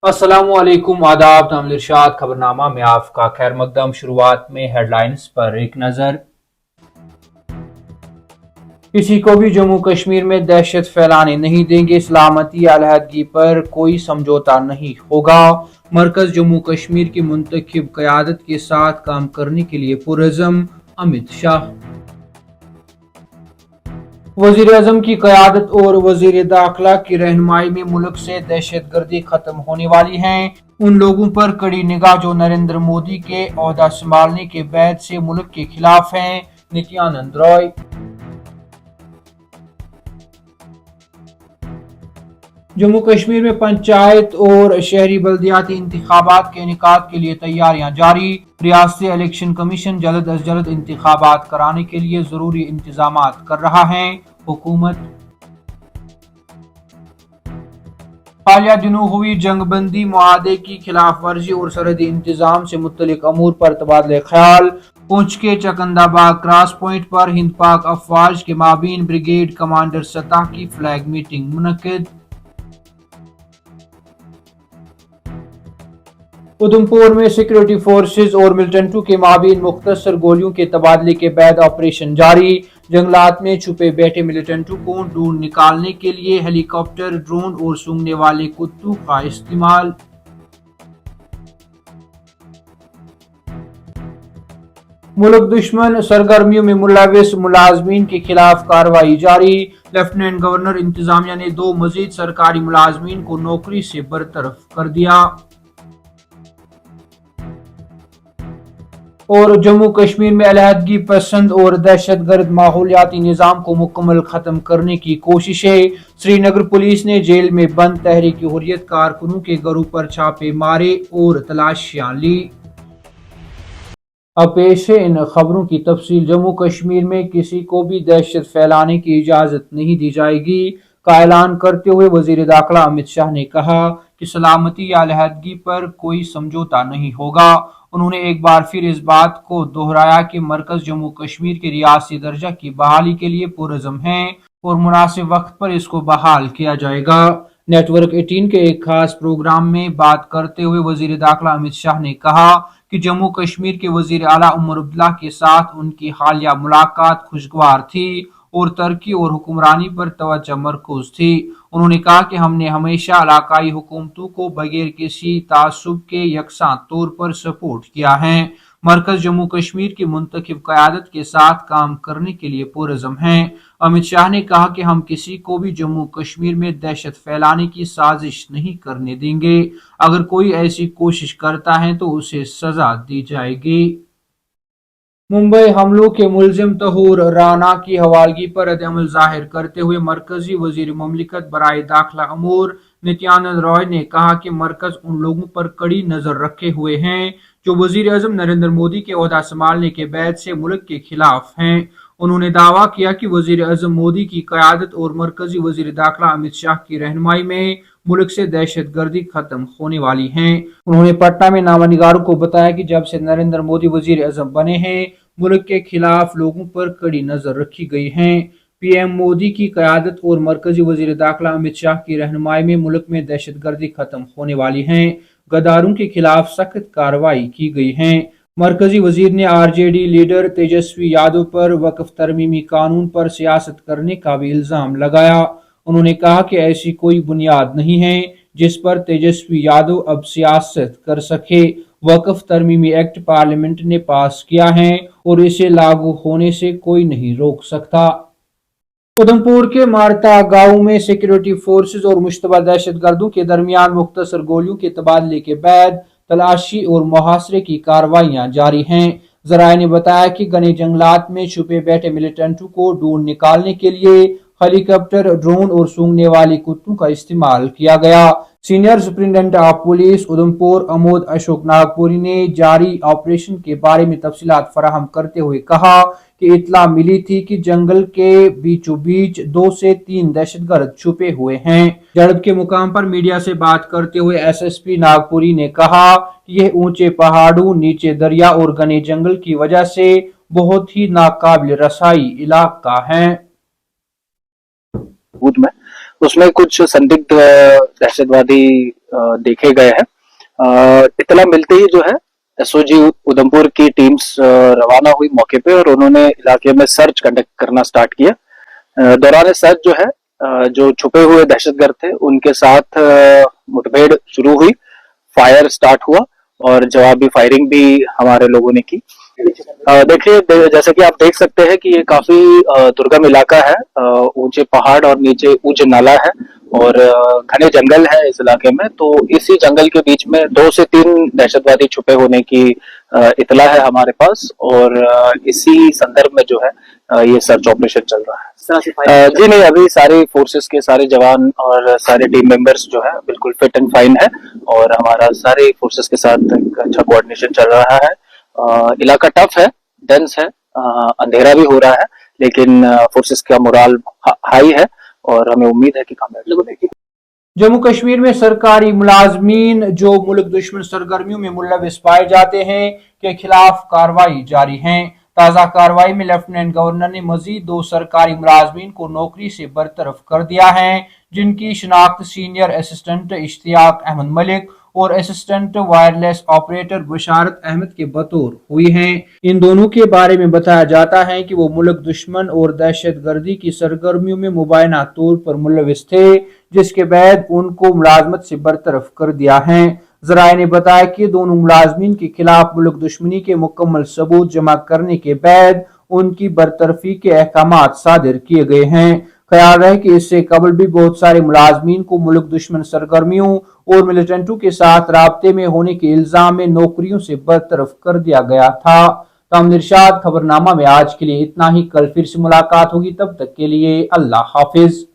अस्सलाम वालेकुम, आदाब। तामिल इरशाद खबरनामा में आपका खैर मकदम। शुरुआत में हेडलाइंस पर एक नज़र। किसी को भी जम्मू कश्मीर में दहशत फैलाने नहीं देंगे, सलामती अलहदगी पर कोई समझौता नहीं होगा। मरकज जम्मू कश्मीर की मुंतखब क़यादत के साथ काम करने के लिए पुरज़्म, अमित शाह। वज़ीर आज़म की क़यादत और वज़ीर दाखिला की रहनुमाई में मुल्क से दहशत गर्दी खत्म होने वाली है। उन लोगों पर कड़ी निगाह जो नरेंद्र मोदी के ओहदा संभालने के बाद से मुल्क के खिलाफ हैं, नित्यानंद रॉय। जम्मू कश्मीर में पंचायत और शहरी बल्दियाती इंतखाबात के इनेकाद के लिए तैयारियां जारी। रियासती इलेक्शन कमीशन जल्द अज जल्द इंतखाबात कराने के लिए जरूरी इंतजामात कर रहा है। हुकूमत हालिया दिनों हुई जंगबंदी मुआहदे की खिलाफ वर्जी और सरहदी इंतजाम से मुतल्लिक अमूर पर तबादले ख्याल। पुंछ के चकंदाबाग क्रॉस पॉइंट पर हिंद पाक अफवाज के माबीन ब्रिगेड कमांडर सतह की फ्लैग मीटिंग मुनक्किद। उधमपुर में सिक्योरिटी फोर्सेज और मिलिटेंट के माबीन मुख्तसर गोलियों के तबादले के बाद ऑपरेशन जारी। जंगलात में छुपे बैठे मिलिटेंट को ढूंढ निकालने के लिए हेलीकॉप्टर, ड्रोन और सूंघने वाले कुत्तों का इस्तेमाल। मुल्क दुश्मन सरगर्मियों में मुलविस मुलाजमीन के खिलाफ कार्रवाई जारी। लेफ्टिनेंट गवर्नर इंतजामिया ने 2 मजीद सरकारी मुलाजमीन को नौकरी से बरतरफ कर दिया। और जम्मू कश्मीर में अलहदगी पसंद और दहशत गर्द माहौलियाती निज़ाम को मुकम्मल खत्म करने की कोशिशें। श्रीनगर पुलिस ने जेल में बंद तहरीक हुर्रियत कारकुनों के घरों पर छापे मारे और तलाशियां ली। अब पेश है इन खबरों की तफसील। जम्मू कश्मीर में किसी को भी दहशत फैलाने की इजाजत नहीं दी जाएगी का ऐलान करते हुए वजीर दाखिला अमित शाह ने कहा कि सलामती या अलहदगी पर कोई समझौता नहीं होगा। उन्होंने एक बार फिर इस बात को दोहराया कि मरकज जम्मू कश्मीर के रियासी दर्जा की बहाली के लिए पुरज़्म है और मुनासिब वक्त पर इसको बहाल किया जाएगा। नेटवर्क 18 के एक खास प्रोग्राम में बात करते हुए वजीर दाखिला अमित शाह ने कहा कि जम्मू कश्मीर के वजीर आला उमर अब्दुल्ला के साथ उनकी हालिया मुलाकात खुशगवार थी और तरक्की और हुक्मरानी पर तवज्जो मरकूज थी। उन्होंने कहा कि हमने हमेशा इलाकाई हुकूमतों को बगैर किसी तासुब के यकसा तौर पर सपोर्ट किया है। मरकज जम्मू कश्मीर की मुंतखब क़यादत के साथ काम करने के लिए पुरज़्म है। अमित शाह ने कहा कि हम किसी को भी जम्मू कश्मीर में दहशत फैलाने की साजिश नहीं करने देंगे। अगर कोई ऐसी कोशिश करता है तो उसे सजा दी जाएगी। मुंबई हमलों के मुलजिम तहूर राना की हवालगी पर रद्द-ए-अमल जाहिर करते हुए मरकजी वजीर मुमलिकत बराए दाखिला अमूर नित्यानंद रॉय ने कहा कि मरकज उन लोगों पर कड़ी नजर रखे हुए हैं जो वजीर आजम नरेंद्र मोदी के ओहदा संभालने के बाद से मुल्क के खिलाफ हैं। उन्होंने दावा किया कि वजीर आजम मोदी की क़यादत और मरकजी वजीर दाखिला अमित शाह की रहनुमाई में मुल्क से दहशत गर्दी खत्म होने वाली है। उन्होंने पटना में नामानिगारों को बताया कि जब से नरेंद्र मोदी वजीर आजम बने हैं मुल्क के खिलाफ लोगों पर कड़ी नजर रखी गई है। पीएम मोदी की क़यादत और मरकजी वजीर दाखिला अमित शाह की रहनुमाई में मुल्क में दहशत गर्दी खत्म होने वाली है। गद्दारों के खिलाफ सख्त कार्रवाई की गई है। मरकजी वजीर ने आरजेडी लीडर तेजस्वी यादव पर वक्फ तरमीमी कानून पर सियासत करने का भी इल्जाम लगाया। उन्होंने कहा कि ऐसी कोई बुनियाद नहीं है जिस पर तेजस्वी यादव अब सियासत कर सके। वक्फ तरमीमी एक्ट पार्लियामेंट ने पास किया है और इसे लागू होने से कोई नहीं रोक सकता। उधमपुर के मारता गांव में सिक्योरिटी फोर्सेज और मुश्तबा दहशतगर्दों के दरमियान मुख्तसर गोलियों के तबादले के बाद तलाशी और मुहासरे की कार्रवाइयां जारी हैं। जराये ने बताया कि घने जंगलात में छुपे बैठे मिलिटेंटों को ढूंढ निकालने के लिए हेलीकॉप्टर, ड्रोन और सूंघने वाले कुत्तों का इस्तेमाल किया गया। Senior superintendent of police Udhampur Amod Ashok Nagpuri ने जारी ऑपरेशन के बारे में तफसीलात फराहम करते हुए कहा कि इत्तला मिली थी कि जंगल के बीचों बीच 2 से 3 दहशतगर्द छुपे हुए हैं। झड़प के मुकाम पर मीडिया से बात करते हुए एसएसपी नागपुरी ने कहा कि यह ऊंचे पहाड़ों, नीचे दरिया और घने जंगल की वजह से बहुत ही नाकाबिल रसाई इलाका है। में उसमें कुछ संदिग्ध दहशतवादी देखे गए हैं। इतला मिलते ही जो है एसओजी उधमपुर की टीम्स रवाना हुई मौके पे और उन्होंने इलाके में सर्च कंडक्ट करना स्टार्ट किया। दौरान सर्च जो है जो छुपे हुए दहशतगर्द थे उनके साथ मुठभेड़ शुरू हुई, फायर स्टार्ट हुआ और जवाबी फायरिंग भी हमारे लोगों ने की। देखिए, जैसा कि आप देख सकते हैं कि ये काफी दुर्गम इलाका है, ऊंचे पहाड़ और नीचे ऊंचे नाला है और घने जंगल है इस इलाके में। तो इसी जंगल के बीच में 2 से 3 दहशतवादी छुपे होने की इतला है हमारे पास और इसी संदर्भ में जो है ये सर्च ऑपरेशन चल रहा है। जी नहीं, अभी सारी फोर्सेस के सारे जवान और सारे टीम मेंबर्स जो है बिल्कुल फिट एंड फाइन है और हमारा सारे फोर्सेस के साथ एक अच्छा कोऑर्डिनेशन चल रहा है। इलाका टफ है, डेंस है, अंधेरा भी हो रहा है, लेकिन फोर्सेस का मोराल हाई है और हमें उम्मीद है कि कामयाबी मिलेगी। जम्मू कश्मीर में सरकारी मुलाजमीन जो मुल्क दुश्मन सरगर्मियों में मुलविस पाए जाते हैं के खिलाफ कार्रवाई जारी है। ताज़ा कार्रवाई में लेफ्टिनेंट गवर्नर ने मजीद 2 सरकारी मुलाजमीन को नौकरी से बरतरफ कर दिया है, जिनकी शिनाख्त सीनियर असिस्टेंट इश्तियाक अहमद मलिक और असिस्टेंट वायरलेस ऑपरेटर बशारत अहमद के बतौर हुई हैं। इन दोनों के बारे में बताया जाता है कि वो मुल्क दुश्मन और दहशत गर्दी की सरगर्मियों में मुबैना तौर पर मुलविस थे, जिसके बाद उनको मुलाजमत से बरतरफ कर दिया है। जराये ने बताया कि दोनों मुलाजमीन के खिलाफ मुल्क दुश्मनी के मुकम्मल सबूत जमा करने के बाद उनकी बरतरफी के अहकामात सादिर किए गए हैं। ख्याल रहे कि इससे कबल भी बहुत सारे मुलाजमीन को मुल्क दुश्मन सरगर्मियों और मिलिटेंटों के साथ राब्ते में होने के इल्जाम में नौकरियों से बरतरफ कर दिया गया था। तामिर इरशाद, खबरनामा में आज के लिए इतना ही। कल फिर से मुलाकात होगी, तब तक के लिए अल्लाह हाफिज।